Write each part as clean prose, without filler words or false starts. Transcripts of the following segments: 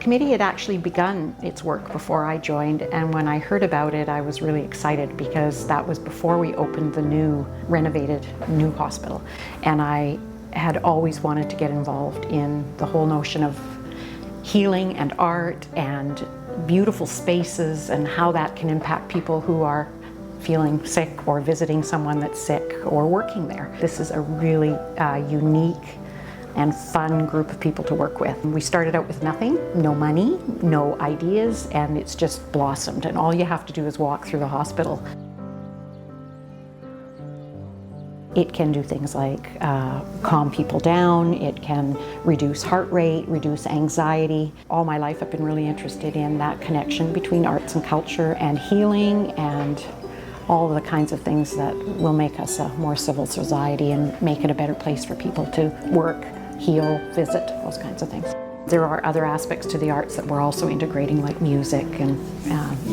committee had actually begun its work before I joined, and when I heard about it, I was really excited because that was before we opened the renovated new hospital. And I had always wanted to get involved in the whole notion of healing and art and beautiful spaces and how that can impact people who are feeling sick or visiting someone that's sick or working there. This is a really unique and fun group of people to work with. We started out with nothing, no money, no ideas, and it's just blossomed, and all you have to do is walk through the hospital. It can do things like calm people down, it can reduce heart rate, reduce anxiety. All my life I've been really interested in that connection between arts and culture and healing and all the kinds of things that will make us a more civil society and make it a better place for people to work, heal, visit, those kinds of things. There are other aspects to the arts that we're also integrating, like music and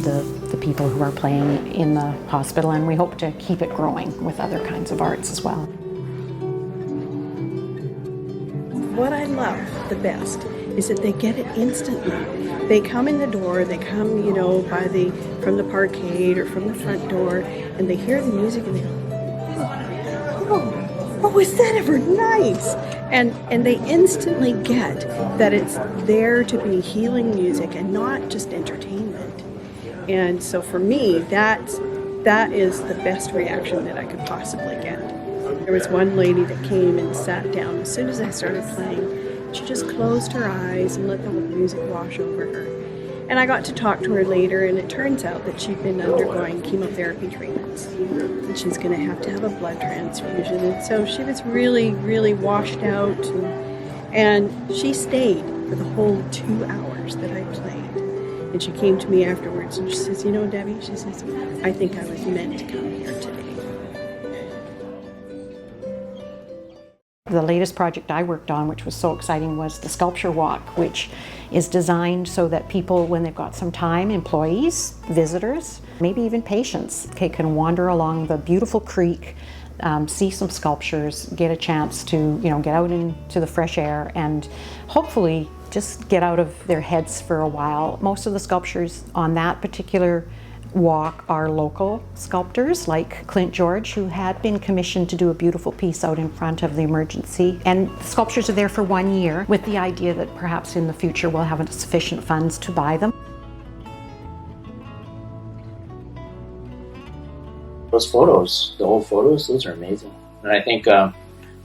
the people who are playing in the hospital, and we hope to keep it growing with other kinds of arts as well. What I love the best is that they get it instantly. They come in the door, they come, you know, from the parkade or from the front door, and they hear the music and they go, oh, is that ever nice? And they instantly get that it's there to be healing music and not just entertainment. And so for me, that is the best reaction that I could possibly get. There was one lady that came and sat down as soon as I started playing. She just closed her eyes and let the whole music wash over her. And I got to talk to her later, and it turns out that she'd been undergoing chemotherapy treatments. And she's going to have a blood transfusion. And so she was really, really washed out. And she stayed for the whole 2 hours that I played. And she came to me afterwards and she says, you know, Debbie, she says, I think I was meant to come here today. The latest project I worked on, which was so exciting, was the sculpture walk, which is designed so that people, when they've got some time, employees, visitors, maybe even patients, can wander along the beautiful creek, see some sculptures, get a chance to, you know, get out into the fresh air and hopefully just get out of their heads for a while. Most of the sculptures on that particular walk are local sculptors like Clint George, who had been commissioned to do a beautiful piece out in front of the emergency. And the sculptures are there for 1 year with the idea that perhaps in the future we'll have sufficient funds to buy them. Those photos, the old photos, those are amazing. And I think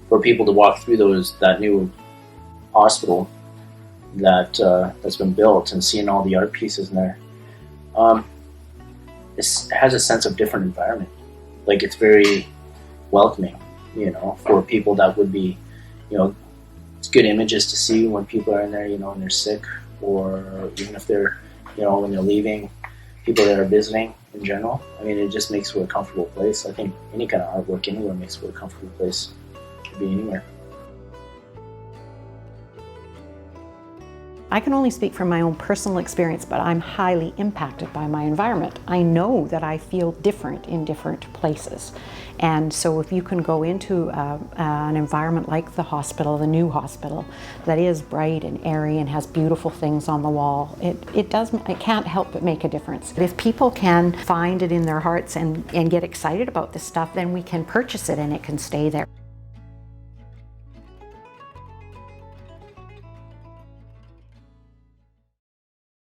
for people to walk through that new hospital that's been built and seeing all the art pieces in there, it has a sense of different environment. Like, it's very welcoming, you know, for people that would be, you know, it's good images to see when people are in there, you know, and they're sick, or even if they're, you know, when they're leaving, people that are visiting in general. I mean, it just makes for a comfortable place. I think any kind of artwork anywhere makes for a comfortable place to be anywhere. I can only speak from my own personal experience, but I'm highly impacted by my environment. I know that I feel different in different places. And so if you can go into an environment like the hospital, the new hospital, that is bright and airy and has beautiful things on the wall, it can't help but make a difference. If people can find it in their hearts and get excited about this stuff, then we can purchase it and it can stay there.